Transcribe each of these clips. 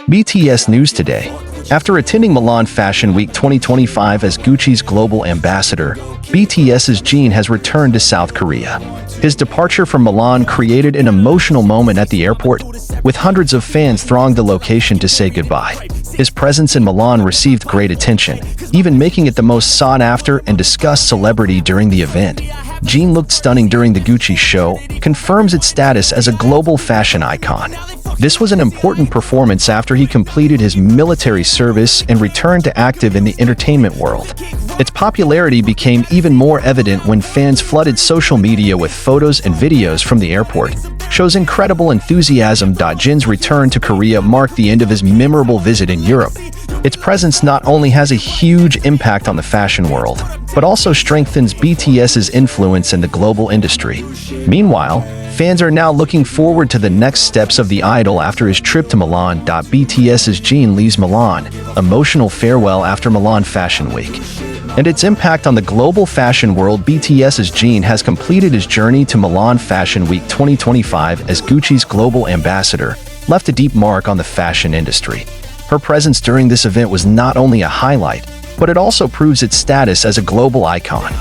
BTS News Today. After attending Milan Fashion Week 2025 as Gucci's global ambassador, BTS's Jin has returned to South Korea. His departure from Milan created an emotional moment at the airport, with hundreds of fans thronging the location to say goodbye. His presence in Milan received great attention, even making it the most sought-after and discussed celebrity during the event. Jin looked stunning during the Gucci show, confirms its status as a global fashion icon. This was an important performance after he completed his military service and returned to active in the entertainment world. Its popularity became even more evident when fans flooded social media with photos and videos from the airport. Shows incredible enthusiasm. Jin's return to Korea marked the end of his memorable visit in Europe. Its presence not only has a huge impact on the fashion world, but also strengthens BTS's influence in the global industry. Meanwhile, fans are now looking forward to the next steps of the idol after his trip to Milan. BTS's Jin leaves Milan, emotional farewell after Milan Fashion Week. And its impact on the global fashion world. BTS's Jin has completed his journey to Milan Fashion Week 2025 as Gucci's global ambassador, left a deep mark on the fashion industry. Her presence during this event was not only a highlight, but it also proves its status as a global icon.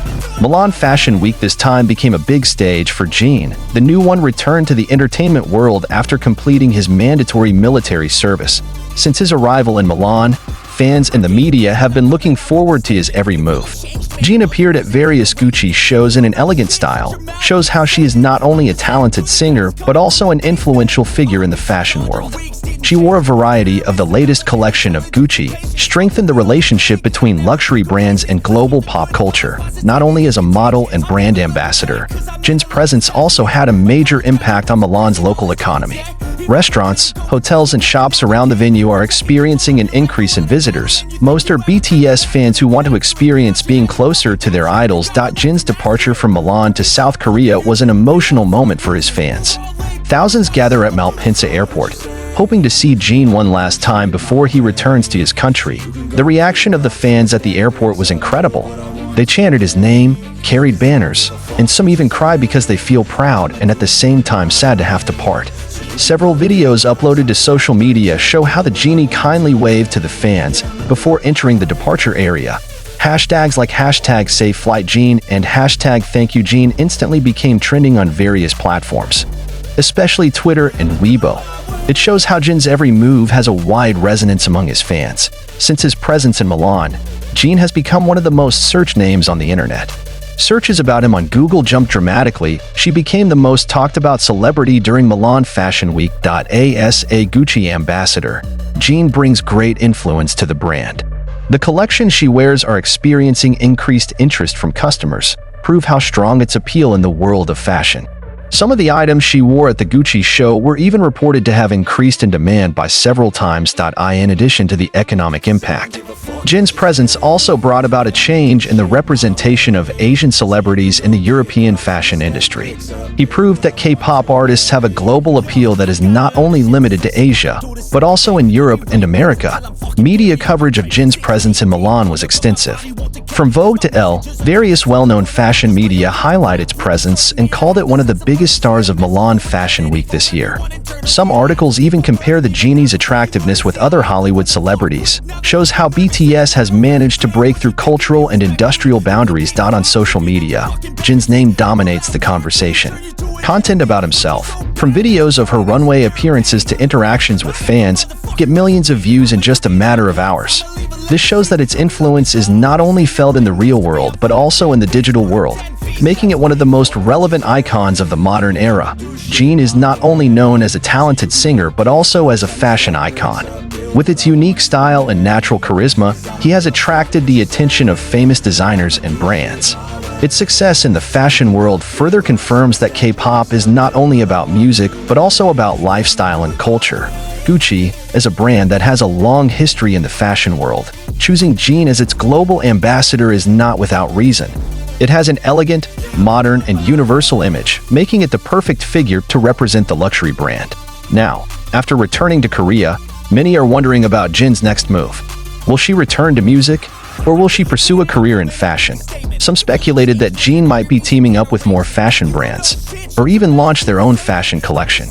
Milan Fashion Week this time became a big stage for Jin. The new one returned to the entertainment world after completing his mandatory military service. Since his arrival in Milan, fans and the media have been looking forward to his every move. Jin appeared at various Gucci shows in an elegant style, shows how she is not only a talented singer but also an influential figure in the fashion world. She wore a variety of the latest collection of Gucci, strengthened the relationship between luxury brands and global pop culture. Not only as a model and brand ambassador, Jin's presence also had a major impact on Milan's local economy. Restaurants, hotels, and shops around the venue are experiencing an increase in visitors. Most are BTS fans who want to experience being closer to their idols. Jin's departure from Milan to South Korea was an emotional moment for his fans. Thousands gather at Malpensa Airport, hoping to see Jin one last time before he returns to his country. The reaction of the fans at the airport was incredible. They chanted his name, carried banners, and some even cried because they feel proud and at the same time sad to have to part. Several videos uploaded to social media show how the genie kindly waved to the fans before entering the departure area. Hashtags like #SaveFlightJin and #ThankYouJin instantly became trending on various platforms, especially Twitter and Weibo. It shows how Jin's every move has a wide resonance among his fans. Since his presence in Milan, Jin has become one of the most searched names on the internet. Searches about him on Google jumped dramatically. She became the most talked about celebrity during Milan Fashion Week. As a Gucci ambassador, Jin brings great influence to the brand. The collections she wears are experiencing increased interest from customers, prove how strong its appeal in the world of fashion. Some of the items she wore at the Gucci show were even reported to have increased in demand by several times. In addition to the economic impact, Jin's presence also brought about a change in the representation of Asian celebrities in the European fashion industry. He proved that K-pop artists have a global appeal that is not only limited to Asia, but also in Europe and America. Media coverage of Jin's presence in Milan was extensive. From Vogue to Elle, various well-known fashion media highlight its presence and called it one of the biggest stars of Milan Fashion Week this year. Some articles even compare the genie's attractiveness with other Hollywood celebrities. Shows how BTS has managed to break through cultural and industrial boundaries. On social media, Jin's name dominates the conversation. Content about himself, from videos of her runway appearances to interactions with fans, get millions of views in just a matter of hours. This shows that its influence is not only felt in the real world but also in the digital world, making it one of the most relevant icons of the modern era. Jin is not only known as a talented singer but also as a fashion icon. With its unique style and natural charisma, he has attracted the attention of famous designers and brands. Its success in the fashion world further confirms that K-pop is not only about music but also about lifestyle and culture. Gucci is a brand that has a long history in the fashion world. Choosing Jin as its global ambassador is not without reason. It has an elegant, modern, and universal image, making it the perfect figure to represent the luxury brand. Now, after returning to Korea, many are wondering about Jin's next move. Will she return to music, or will she pursue a career in fashion? Some speculated that Jin might be teaming up with more fashion brands, or even launch their own fashion collection.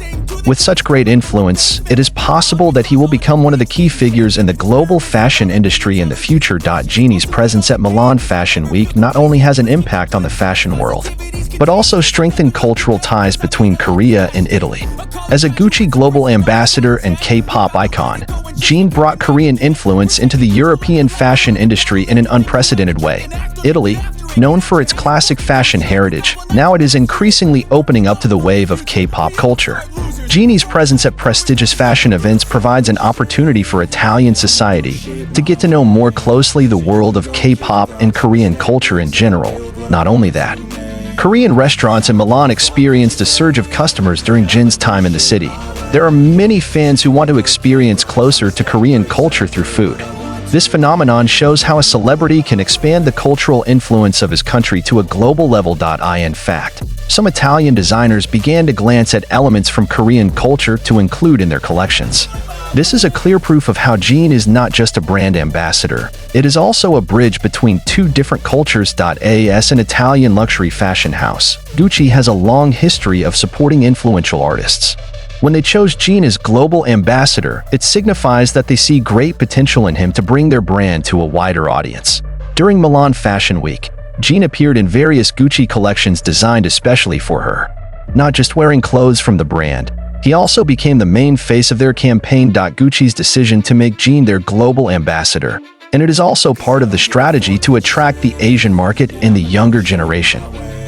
With such great influence, it is possible that he will become one of the key figures in the global fashion industry in the future. Jin's presence at Milan Fashion Week not only has an impact on the fashion world, but also strengthened cultural ties between Korea and Italy. As a Gucci global ambassador and K-pop icon, Jin brought Korean influence into the European fashion industry in an unprecedented way. Italy, known for its classic fashion heritage, now it is increasingly opening up to the wave of K-pop culture. Jin's presence at prestigious fashion events provides an opportunity for Italian society to get to know more closely the world of K-pop and Korean culture in general. Not only that, Korean restaurants in Milan experienced a surge of customers during Jin's time in the city. There are many fans who want to experience closer to Korean culture through food. This phenomenon shows how a celebrity can expand the cultural influence of his country to a global level. In fact, some Italian designers began to glance at elements from Korean culture to include in their collections. This is a clear proof of how Jin is not just a brand ambassador, it is also a bridge between two different cultures. As an Italian luxury fashion house, Gucci has a long history of supporting influential artists. When they chose Jin as global ambassador, it signifies that they see great potential in him to bring their brand to a wider audience. During Milan Fashion Week, Jin appeared in various Gucci collections designed especially for her. Not just wearing clothes from the brand, he also became the main face of their campaign. Gucci's decision to make Jin their global ambassador, and it is also part of the strategy to attract the Asian market and the younger generation.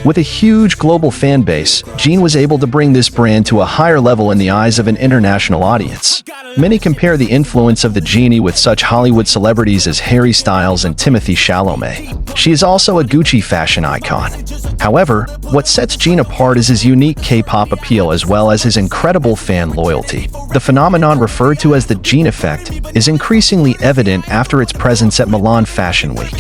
With a huge global fan base, Jin was able to bring this brand to a higher level in the eyes of an international audience. Many compare the influence of the genie with such Hollywood celebrities as Harry Styles and Timothée Chalamet. She is also a Gucci fashion icon. However, what sets Jin apart is his unique K-pop appeal as well as his incredible fan loyalty. The phenomenon referred to as the Jin effect is increasingly evident after its presence at Milan Fashion Week.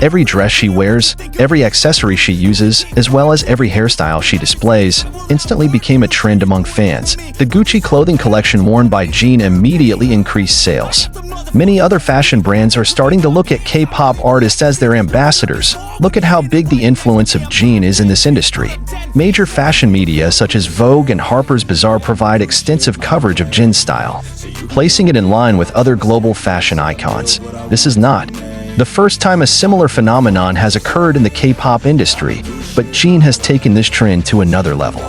Every dress she wears, every accessory she uses, as well as every hairstyle she displays, instantly became a trend among fans. The Gucci clothing collection worn by Jin immediately increased sales. Many other fashion brands are starting to look at K-pop artists as their ambassadors. Look at how big the influence of Jin is in this industry. Major fashion media such as Vogue and Harper's Bazaar provide extensive coverage of Jin's style, placing it in line with other global fashion icons. This is not the first time a similar phenomenon has occurred in the K-pop industry, but Jin has taken this trend to another level.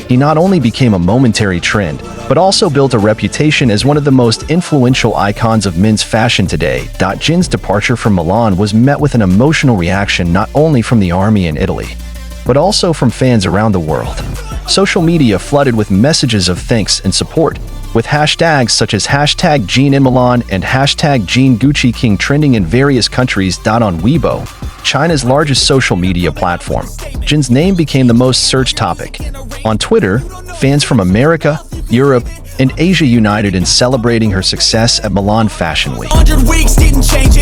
He not only became a momentary trend, but also built a reputation as one of the most influential icons of men's fashion today. Jin's departure from Milan was met with an emotional reaction not only from the army in Italy, but also from fans around the world. Social media flooded with messages of thanks and support, with hashtags such as hashtag Jin in Milan and hashtag Jin Gucci King trending in various countries. On Weibo, China's largest social media platform, Jin's name became the most searched topic. On Twitter, fans from America, Europe, and Asia united in celebrating her success at Milan Fashion Week. 100 weeks didn't change